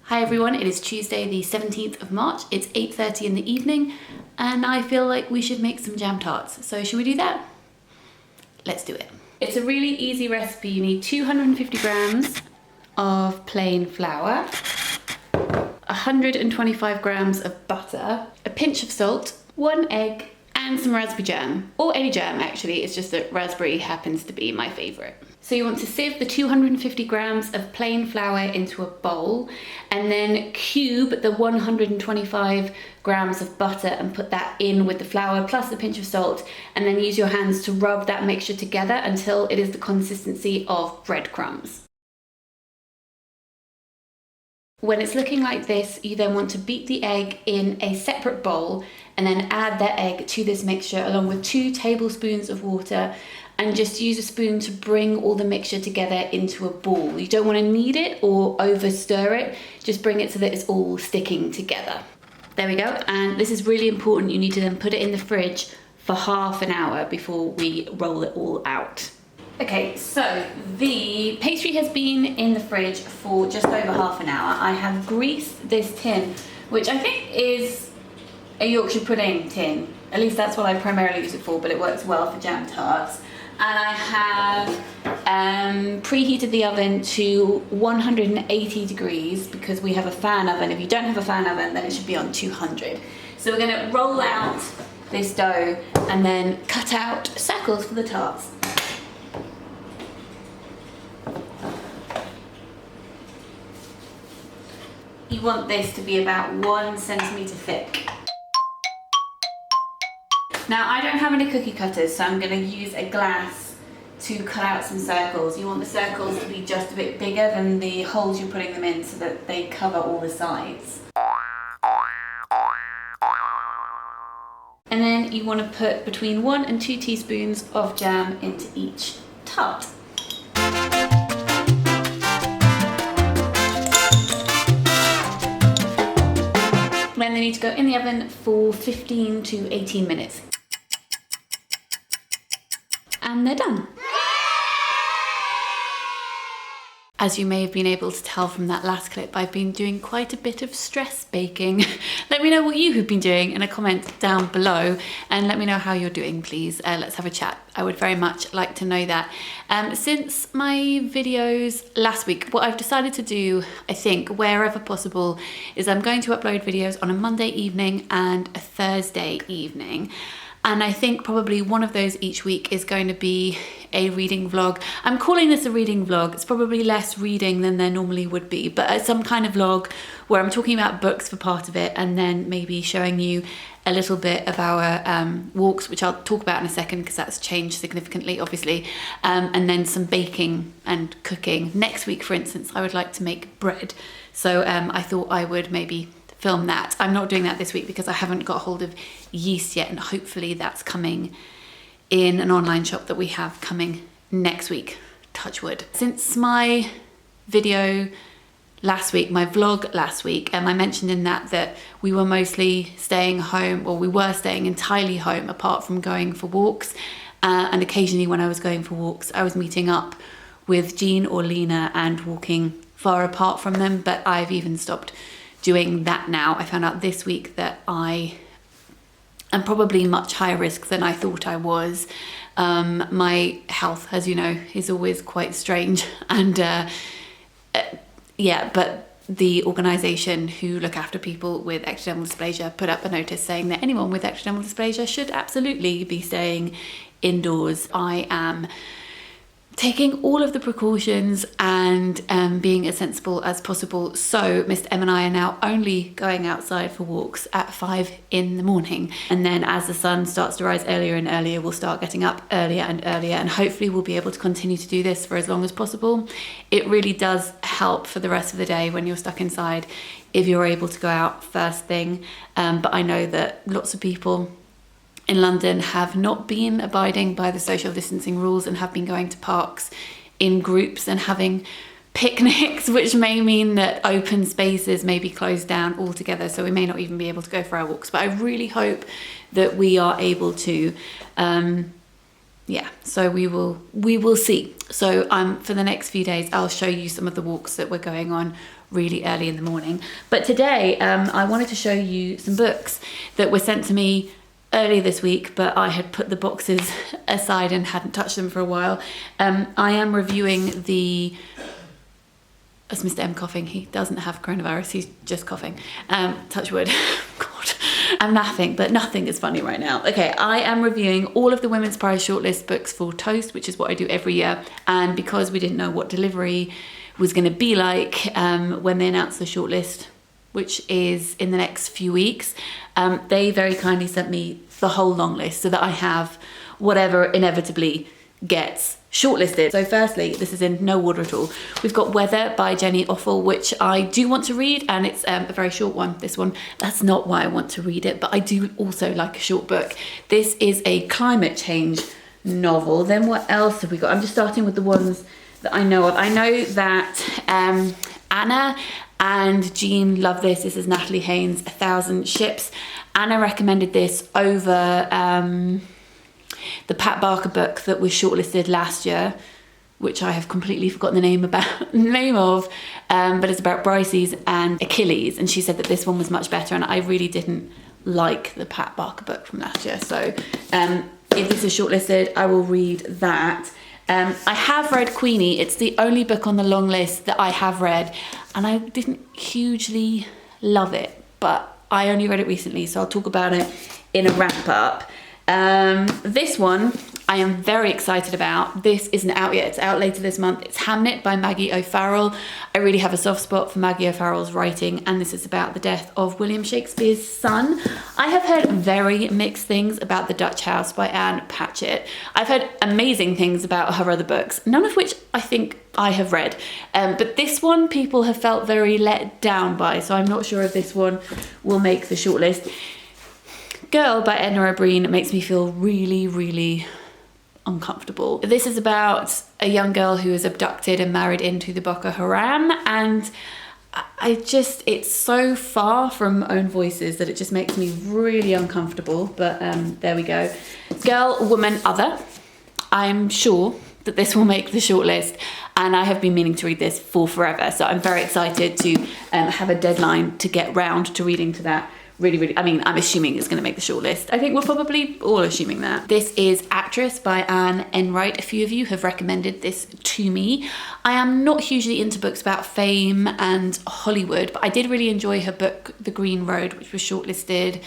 Hi everyone, it is Tuesday the 17th of March. It's 8:30 in the evening and I feel like we should make some jam tarts. So should we do that? Let's do it. It's a really easy recipe. You need 250 grams of plain flour, 125 grams of butter, a pinch of salt, 1 egg, and some raspberry jam, or any jam actually, it's just that raspberry happens to be my favorite. So you want to sieve the 250 grams of plain flour into a bowl and then cube the 125 grams of butter and put that in with the flour plus a pinch of salt, and then use your hands to rub that mixture together until it is the consistency of breadcrumbs. When it's looking like this, you then want to beat the egg in a separate bowl and then add that egg to this mixture along with 2 tablespoons of water, and just use a spoon to bring all the mixture together into a ball. You don't want to knead it or over stir it, just bring it so that it's all sticking together. There we go, and this is really important. You need to then put it in the fridge for half an hour before we roll it all out. Okay, so the pastry has been in the fridge for just over half an hour. I have greased this tin, which I think is a Yorkshire pudding tin. At least that's what I primarily use it for, but it works well for jam tarts. And I have preheated the oven to 180 degrees because we have a fan oven. If you don't have a fan oven, then it should be on 200. So we're gonna roll out this dough and then cut out circles for the tarts. You want this to be about 1 centimetre thick. Now, I don't have any cookie cutters, so I'm going to use a glass to cut out some circles. You want the circles to be just a bit bigger than the holes you're putting them in so that they cover all the sides. And then you want to put between 1 and 2 teaspoons of jam into each tart. Then they need to go in the oven for 15 to 18 minutes. And they're done. As you may have been able to tell from that last clip, I've been doing quite a bit of stress baking. Let me know what you have been doing in a comment down below, and let me know how you're doing, please. Let's have a chat. I would very much like to know that. Since my videos last week, what I've decided to do, I think, wherever possible, is I'm going to upload videos on a Monday evening and a Thursday evening. And I think probably one of those each week is going to be a reading vlog. I'm calling this a reading vlog. It's probably less reading than there normally would be, but some kind of vlog where I'm talking about books for part of it and then maybe showing you a little bit of our walks, which I'll talk about in a second because that's changed significantly, obviously. And then some baking and cooking. Next week, for instance, I would like to make bread. So I thought I would maybe film that. I'm not doing that this week because I haven't got hold of yeast yet, and hopefully that's coming in an online shop that we have coming next week, touch wood. Since my video last week, my vlog last week, I mentioned in that we were mostly staying home, or we were staying entirely home apart from going for walks, and occasionally when I was going for walks I was meeting up with Jean or Lena and walking far apart from them, but I've even stopped doing that now. I found out this week that I am probably much higher risk than I thought I was. My health, as you know, is always quite strange, and yeah, but the organisation who look after people with ectodermal dysplasia put up a notice saying that anyone with ectodermal dysplasia should absolutely be staying indoors. I am taking all of the precautions and being as sensible as possible. So Mr. M and I are now only going outside for walks at 5 in the morning. And then as the sun starts to rise earlier and earlier, we'll start getting up earlier and earlier, and hopefully we'll be able to continue to do this for as long as possible. It really does help for the rest of the day when you're stuck inside if you're able to go out first thing. But I know that lots of people in London have not been abiding by the social distancing rules and have been going to parks in groups and having picnics, which may mean that open spaces may be closed down altogether, so we may not even be able to go for our walks. But I really hope that we are able to yeah, so we will see. So for the next few days I'll show you some of the walks that we're going on really early in the morning. But today I wanted to show you some books that were sent to me earlier this week, but I had put the boxes aside and hadn't touched them for a while. I am reviewing the... That's Mr. M coughing. He doesn't have coronavirus, he's just coughing. Touch wood. God, I'm laughing, but nothing is funny right now. Okay, I am reviewing all of the Women's Prize shortlist books for Toast, which is what I do every year. And because we didn't know what delivery was going to be like when they announced the shortlist, which is in the next few weeks, they very kindly sent me the whole long list so that I have whatever inevitably gets shortlisted. So firstly, this is in no order at all. We've got Weather by Jenny Offal, which I do want to read, and it's a very short one, this one. That's not why I want to read it, but I do also like a short book. This is a climate change novel. Then what else have we got? I'm just starting with the ones that I know of. I know that Anna and Jean love this. This is Natalie Haynes' 1,000 Ships. Anna recommended this over the Pat Barker book that was shortlisted last year, which I have completely forgotten the name of, but it's about Briseis and Achilles, and she said that this one was much better, and I really didn't like the Pat Barker book from last year. So if this is shortlisted, I will read that. I have read Queenie. It's the only book on the long list that I have read, and I didn't hugely love it, but I only read it recently, so I'll talk about it in a wrap up. This one I am very excited about. This isn't out yet, it's out later this month. It's Hamnet by Maggie O'Farrell. I really have a soft spot for Maggie O'Farrell's writing, and this is about the death of William Shakespeare's son. I have heard very mixed things about The Dutch House by Anne Patchett. I've heard amazing things about her other books, none of which I think I have read. But this one people have felt very let down by, so I'm not sure if this one will make the shortlist. Girl by Edna O'Brien makes me feel really, really uncomfortable. This is about a young girl who is abducted and married into the Boko Haram, and it's so far from own voices that it just makes me really uncomfortable, but there we go. Girl, Woman, Other. I'm sure that this will make the shortlist, and I have been meaning to read this for forever, so I'm very excited to have a deadline to get round to reading to that. Really, I mean, I'm assuming it's going to make the shortlist. I think we're probably all assuming that. This is Actress by Anne Enright. A few of you have recommended this to me. I am not hugely into books about fame and Hollywood, but I did really enjoy her book, The Green Road, which was shortlisted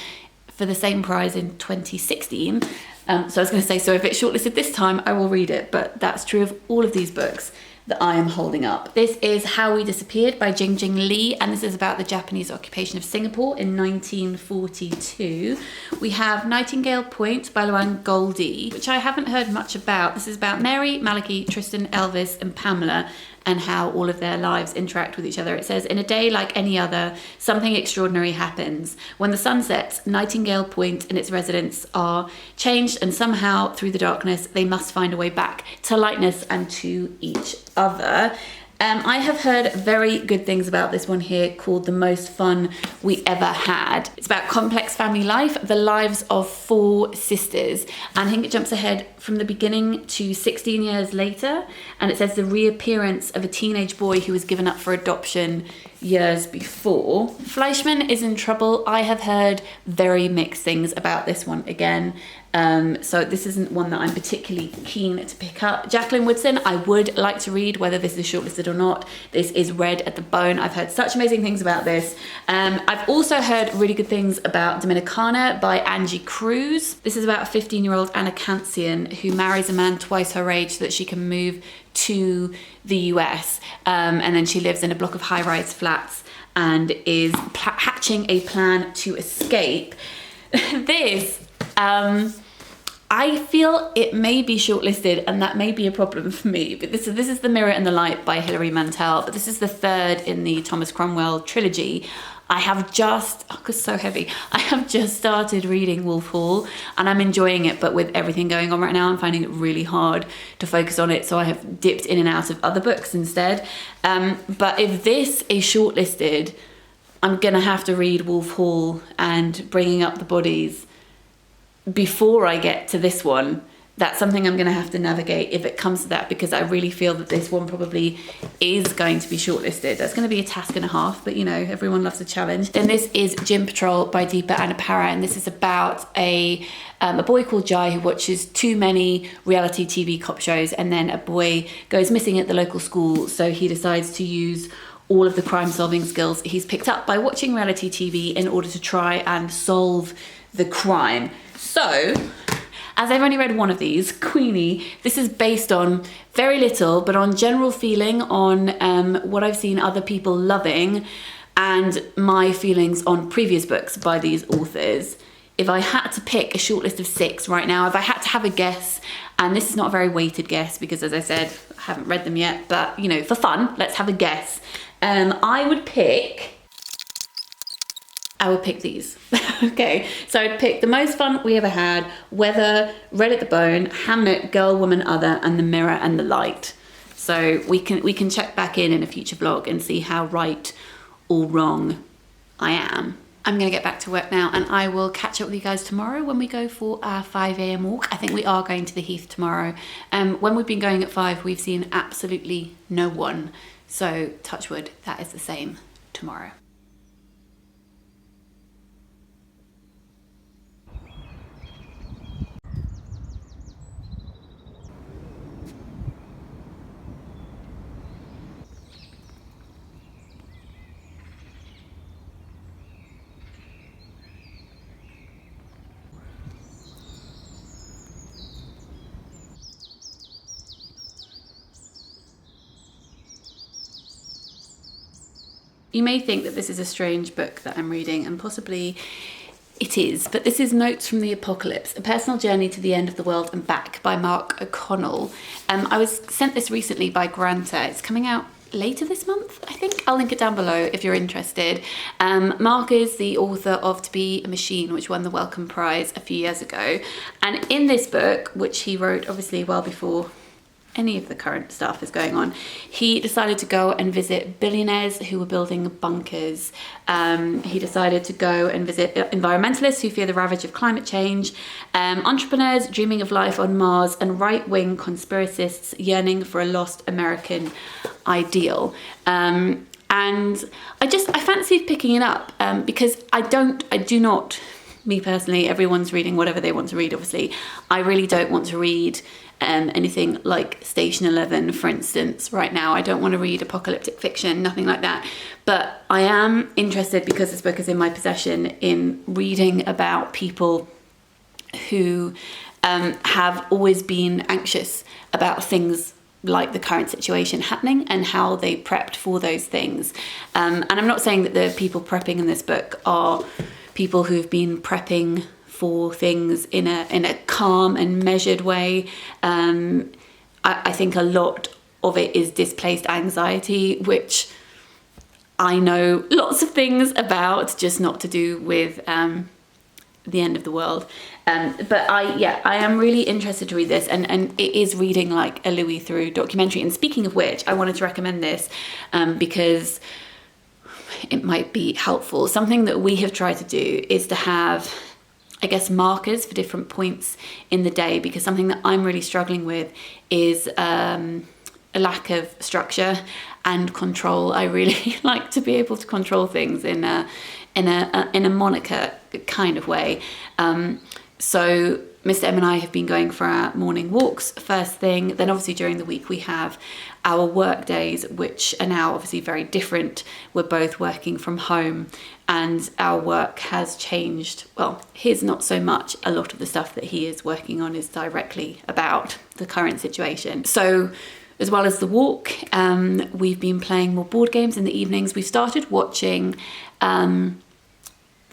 for the same prize in 2016. So I was going to say, so if it's shortlisted this time, I will read it, but that's true of all of these books that I am holding up. This is How We Disappeared by Jing Jing Lee, and this is about the Japanese occupation of Singapore in 1942. We have Nightingale Point by Luan Goldie, which I haven't heard much about. This is about Mary, Malachy, Tristan, Elvis, and Pamela, and how all of their lives interact with each other. It says, in a day like any other, something extraordinary happens. When the sun sets, Nightingale Point and its residents are changed, and somehow through the darkness, they must find a way back to lightness and to each other. I have heard very good things about this one here called The Most Fun We Ever Had. It's about complex family life, the lives of 4 sisters. And I think it jumps ahead from the beginning to 16 years later. And it says the reappearance of a teenage boy who was given up for adoption years before. Fleischman is in Trouble. I have heard very mixed things about this one again. So this isn't one that I'm particularly keen to pick up. Jacqueline Woodson, I would like to read, whether this is shortlisted or not. This is Red at the Bone. I've heard such amazing things about this. I've also heard really good things about Dominicana by Angie Cruz. This is about a 15-year-old Anna Kansian who marries a man twice her age so that she can move to the US. And then she lives in a block of high-rise flats and is hatching a plan to escape. This, I feel it may be shortlisted, and that may be a problem for me, but this is The Mirror and the Light by Hilary Mantel, but this is the 3rd in the Thomas Cromwell trilogy. I have just, it's so heavy, I have just started reading Wolf Hall, and I'm enjoying it, but with everything going on right now, I'm finding it really hard to focus on it, so I have dipped in and out of other books instead. But if this is shortlisted, I'm gonna have to read Wolf Hall and Bringing Up the Bodies before I get to this one, that's something I'm going to have to navigate if it comes to that, because I really feel that this one probably is going to be shortlisted. That's going to be a task and a half, but you know, everyone loves a challenge. Then this is Gym Patrol by Deepa Anapara, and this is about a boy called Jai who watches too many reality TV cop shows, and then a boy goes missing at the local school, so he decides to use all of the crime-solving skills he's picked up by watching reality TV in order to try and solve the crime. So, as I've only read one of these, Queenie, this is based on very little, but on general feeling, on what I've seen other people loving, and my feelings on previous books by these authors. If I had to pick a shortlist of 6 right now, if I had to have a guess, and this is not a very weighted guess because, as I said, I haven't read them yet, but you know, for fun, let's have a guess. I would pick these. Okay, so I'd pick The Most Fun We Ever Had, Weather, Red at the Bone, Hamnet, Girl, Woman, Other, and The Mirror and the Light. So we can check back in a future vlog and see how right or wrong I am. I'm gonna get back to work now, and I will catch up with you guys tomorrow when we go for our 5 a.m. walk. I think we are going to the Heath tomorrow. When we've been going at 5, we've seen absolutely no one. So touch wood, that is the same tomorrow. You may think that this is a strange book that I'm reading, and possibly it is, but this is Notes from the Apocalypse, A Personal Journey to the End of the World and Back by Mark O'Connell. I was sent this recently by Granta. It's coming out later this month, I think. I'll link it down below if you're interested. Mark is the author of To Be a Machine, which won the Wellcome Prize a few years ago. And in this book, which he wrote obviously well before any of the current stuff is going on, he decided to go and visit billionaires who were building bunkers. He decided to go and visit environmentalists who fear the ravage of climate change, entrepreneurs dreaming of life on Mars, and right-wing conspiracists yearning for a lost American ideal. And I fancied picking it up because I do not, me personally, everyone's reading whatever they want to read, obviously. I really don't want to read anything like Station 11, for instance, right now. I don't want to read apocalyptic fiction, nothing like that. But I am interested, because this book is in my possession, in reading about people who have always been anxious about things like the current situation happening and how they prepped for those things. And I'm not saying that the people prepping in this book are people who've been prepping for things in a calm and measured way. I think a lot of it is displaced anxiety, which I know lots of things about, just not to do with the end of the world. But I am really interested to read this, and it is reading like a Louis Theroux documentary. And speaking of which, I wanted to recommend this because it might be helpful. Something that we have tried to do is to have, I guess, markers for different points in the day, because something that I'm really struggling with is a lack of structure and control. I really like to be able to control things in a Monica kind of way. So Mr. M and I have been going for our morning walks first thing. Then obviously during the week we have our work days, which are now obviously very different. We're both working from home, and our work has changed. Well, his not so much. A lot of the stuff that he is working on is directly about the current situation. So as well as the walk, we've been playing more board games in the evenings. We've started watching The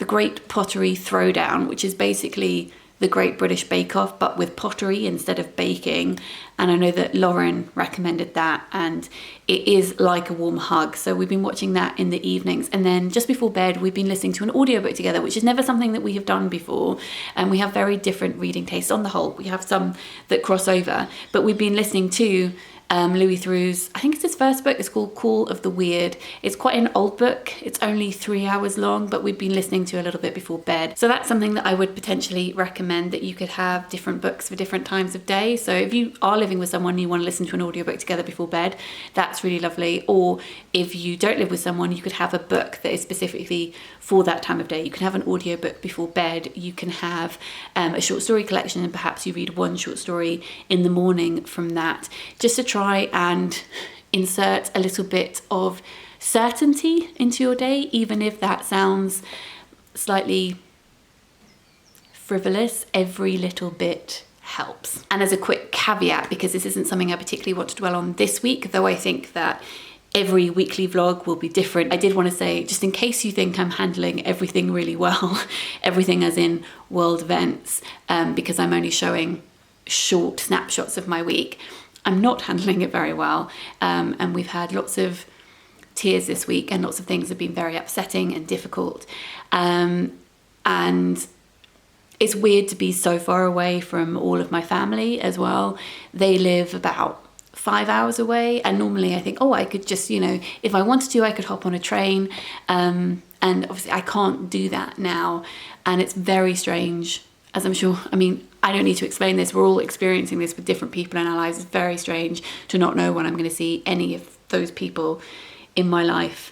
Great Pottery Throwdown, which is basically the Great British Bake Off, but with pottery instead of baking. And I know that Lauren recommended that, and it is like a warm hug. So we've been watching that in the evenings. And then just before bed, we've been listening to an audiobook together, which is never something that we have done before. And we have very different reading tastes on the whole. We have some that cross over, but we've been listening to Louis Theroux's, I think it's his first book. It's called Call of the Weird. It's quite an old book. It's only 3 hours long, but we've been listening to a little bit before bed. So that's something that I would potentially recommend, that you could have different books for different times of day. So if you are living with someone and you want to listen to an audiobook together before bed, that's really lovely. Or if you don't live with someone, you could have a book that is specifically for that time of day. You can have an audiobook before bed. You can have a short story collection, and perhaps you read one short story in the morning from that, just to try and insert a little bit of certainty into your day, even if that sounds slightly frivolous. Every little bit helps. And as a quick caveat, because this isn't something I particularly want to dwell on this week, though I think that every weekly vlog will be different, I did want to say, just in case you think I'm handling everything really well, everything as in world events, because I'm only showing short snapshots of my week, I'm not handling it very well. And we've had lots of tears this week, and lots of things have been very upsetting and difficult. And it's weird to be so far away from all of my family as well. They live about 5 hours away, and normally I think, oh, I could just, if I wanted to, I could hop on a train. And obviously I can't do that now. And it's very strange, as I'm sure, I don't need to explain this. We're all experiencing this with different people in our lives. It's very strange to not know when I'm going to see any of those people in my life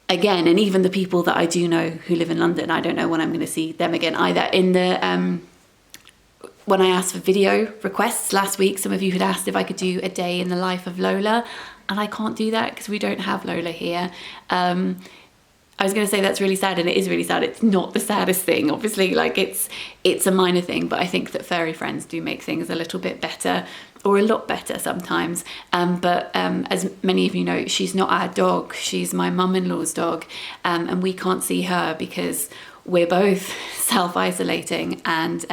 again. And even the people that I do know who live in London, I don't know when I'm going to see them again either. In the when I asked for video requests last week, some of you had asked if I could do a day in the life of Lola, and I can't do that because we don't have Lola here. I was going to say that's really sad, and it is really sad. It's not the saddest thing, obviously, like it's a minor thing, but I think that furry friends do make things a little bit better, or a lot better sometimes. But as many of you know, she's not our dog, she's my mum-in-law's dog, and we can't see her because we're both self-isolating, and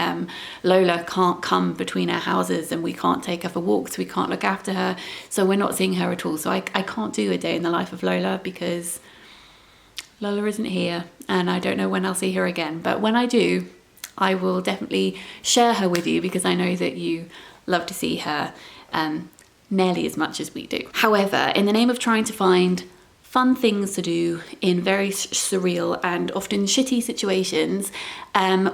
Lola can't come between our houses, and we can't take her for walks, we can't look after her, so we're not seeing her at all. So I can't do a day in the life of Lola because Lola isn't here, and I don't know when I'll see her again. But when I do, I will definitely share her with you, because I know that you love to see her nearly as much as we do. However, in the name of trying to find fun things to do in very surreal and often shitty situations,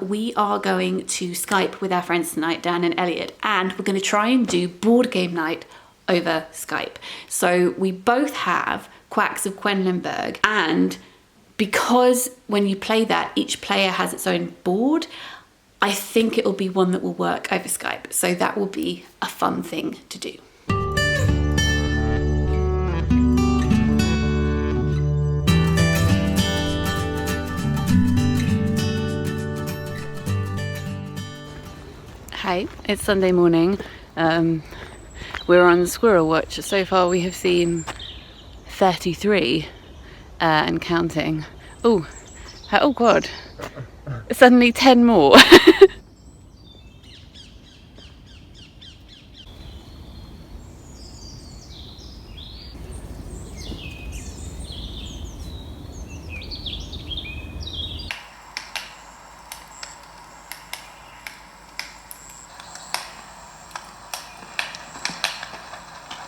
we are going to Skype with our friends tonight, Dan and Elliot, and we're going to try and do board game night over Skype. So we both have Quacks of Quedlinburg, and because when you play that, each player has its own board, I think it will be one that will work over Skype. So that will be a fun thing to do. Hi, it's Sunday morning. We're on squirrel watch. So far we have seen 33 and counting. Oh God, suddenly 10 more.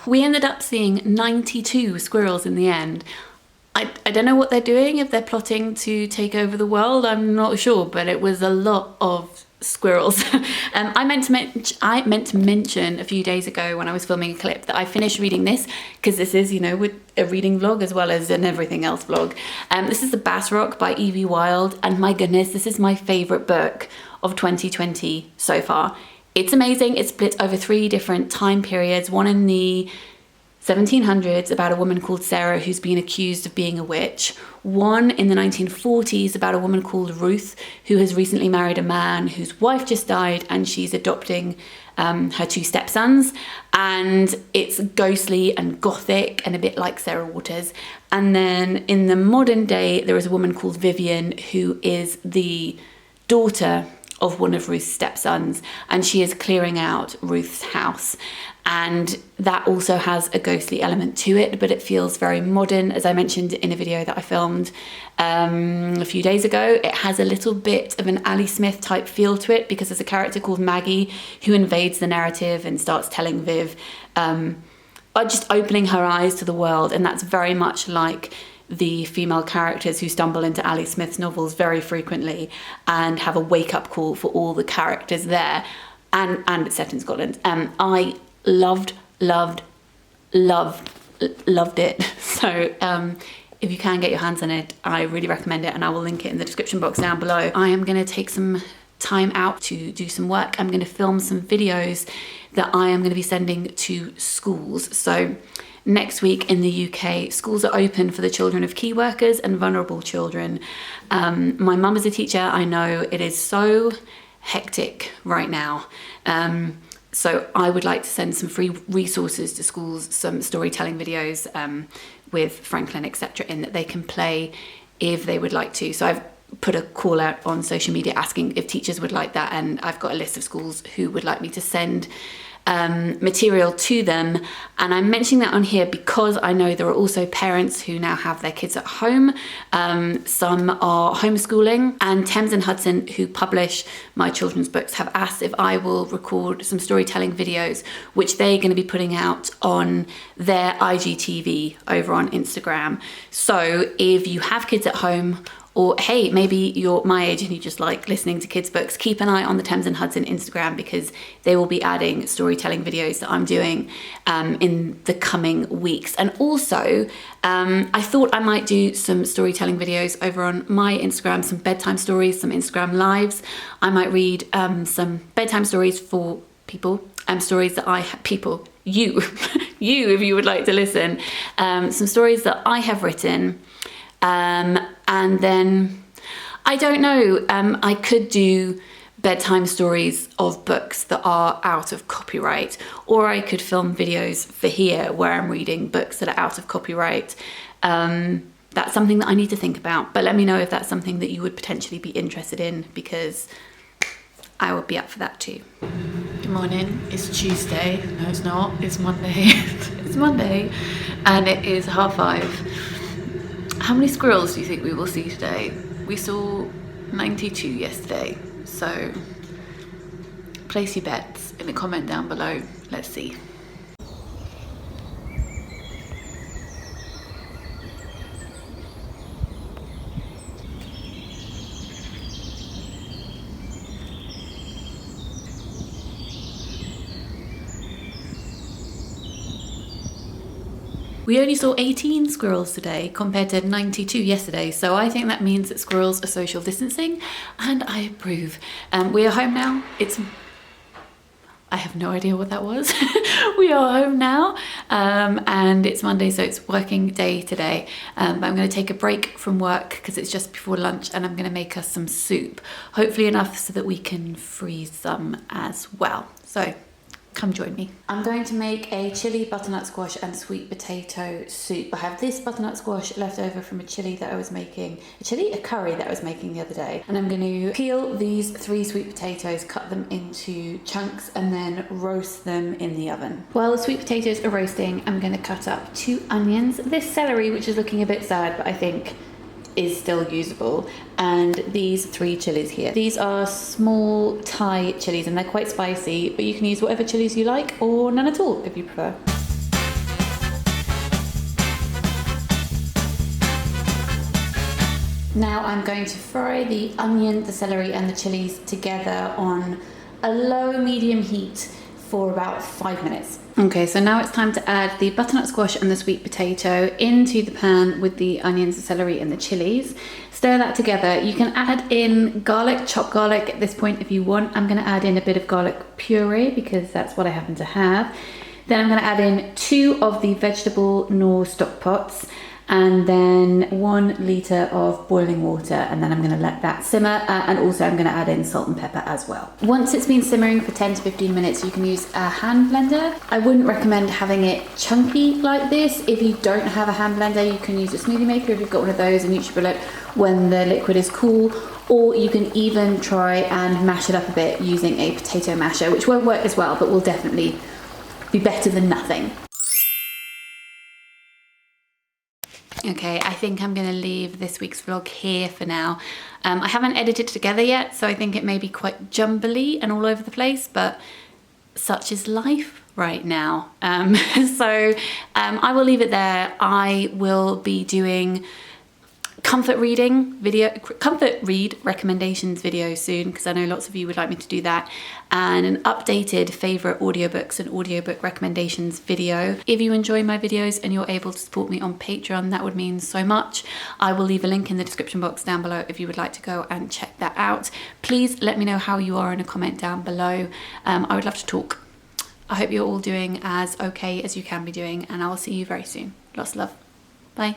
We ended up seeing 92 squirrels in the end. I don't know what they're doing, if they're plotting to take over the world, I'm not sure, but it was a lot of squirrels. I meant to mention a few days ago when I was filming a clip that I finished reading this, because this is, with a reading vlog as well as an everything else vlog. This is The Bass Rock by Evie Wilde, and my goodness, this is my favourite book of 2020 so far. It's amazing. It's split over 3 different time periods, one in the 1700s about a woman called Sarah who's been accused of being a witch, one in the 1940s about a woman called Ruth who has recently married a man whose wife just died, and she's adopting her 2 stepsons, and it's ghostly and gothic and a bit like Sarah Waters. And then in the modern day there is a woman called Vivian who is the daughter of one of Ruth's stepsons, and she is clearing out Ruth's house, and that also has a ghostly element to it, but it feels very modern. As I mentioned in a video that I filmed a few days ago, it has a little bit of an Ali Smith type feel to it, because there's a character called Maggie who invades the narrative and starts telling Viv just opening her eyes to the world. And that's very much like the female characters who stumble into Ali Smith's novels very frequently and have a wake-up call for all the characters there. And it's set in Scotland. I loved it. So if you can get your hands on it, I really recommend it, and I will link it in the description box down below. I am going to take some time out to do some work. I'm going to film some videos that I am going to be sending to schools. So next week in the UK, schools are open for the children of key workers and vulnerable children. My mum is a teacher. I know it is so hectic right now. So I would like to send some free resources to schools, some storytelling videos with Franklin, etc., in that they can play if they would like to. So I've put a call out on social media asking if teachers would like that, and I've got a list of schools who would like me to send material to them. And I'm mentioning that on here because I know there are also parents who now have their kids at home. Some are homeschooling, and Thames and Hudson, who publish my children's books, have asked if I will record some storytelling videos, which they're going to be putting out on their IGTV over on Instagram. So if you have kids at home, or hey, maybe you're my age and you just like listening to kids' books, keep an eye on the Thames and Hudson Instagram, because they will be adding storytelling videos that I'm doing in the coming weeks. And also, I thought I might do some storytelling videos over on my Instagram, some bedtime stories, some Instagram lives. I might read some bedtime stories for people, stories that you, if you would like to listen, some stories that I have written. And then, I don't know, I could do bedtime stories of books that are out of copyright, or I could film videos for here where I'm reading books that are out of copyright. That's something that I need to think about, but let me know if that's something that you would potentially be interested in, because I would be up for that too. Good morning, it's Tuesday. No, it's not, it's Monday. It's Monday, and it is 5:30. How many squirrels do you think we will see today? We saw 92 yesterday, so place your bets in the comment down below. Let's see. We only saw 18 squirrels today compared to 92 yesterday, so I think that means that squirrels are social distancing, and I approve. We are home now. I have no idea what that was. We are home now, and it's Monday, so it's working day today. But I'm going to take a break from work because it's just before lunch, and I'm going to make us some soup, hopefully enough so that we can freeze some as well. So come join me. I'm going to make a chili, butternut squash and sweet potato soup. I have this butternut squash left over from a curry that I was making the other day. And I'm going to peel these 3 sweet potatoes, cut them into chunks, and then roast them in the oven. While the sweet potatoes are roasting, I'm going to cut up 2 onions, this celery, which is looking a bit sad, but I think is still usable, and these 3 chilies here. These are small Thai chilies, and they're quite spicy, but you can use whatever chilies you like, or none at all if you prefer. Now I'm going to fry the onion, the celery and the chilies together on a low-medium heat for about 5 minutes. Okay, so now it's time to add the butternut squash and the sweet potato into the pan with the onions, the celery and the chilies. Stir that together. You can add in garlic, chopped garlic at this point if you want. I'm going to add in a bit of garlic puree because that's what I happen to have. Then I'm going to add in 2 of the vegetable knorr stock pots, and then 1 litre of boiling water, and then I'm going to let that simmer, and also I'm going to add in salt and pepper as well. Once it's been simmering for 10 to 15 minutes, you can use a hand blender. I wouldn't recommend having it chunky like this. If you don't have a hand blender, you can use a smoothie maker if you've got one of those, and NutriBullet when the liquid is cool, or you can even try and mash it up a bit using a potato masher, which won't work as well, but will definitely be better than nothing. Okay, I think I'm going to leave this week's vlog here for now. I haven't edited it together yet, so I think it may be quite jumbly and all over the place, but such is life. right now. So I will leave it there. I will be doing comfort read recommendations video soon, because I know lots of you would like me to do that, and an updated favorite audiobooks and audiobook recommendations video. If you enjoy my videos and you're able to support me on Patreon, that would mean so much. I will leave a link in the description box down below if you would like to go and check that out. Please let me know how you are in a comment down below. I would love to talk. I hope you're all doing as okay as you can be doing, and I will see you very soon. Lots of love. Bye.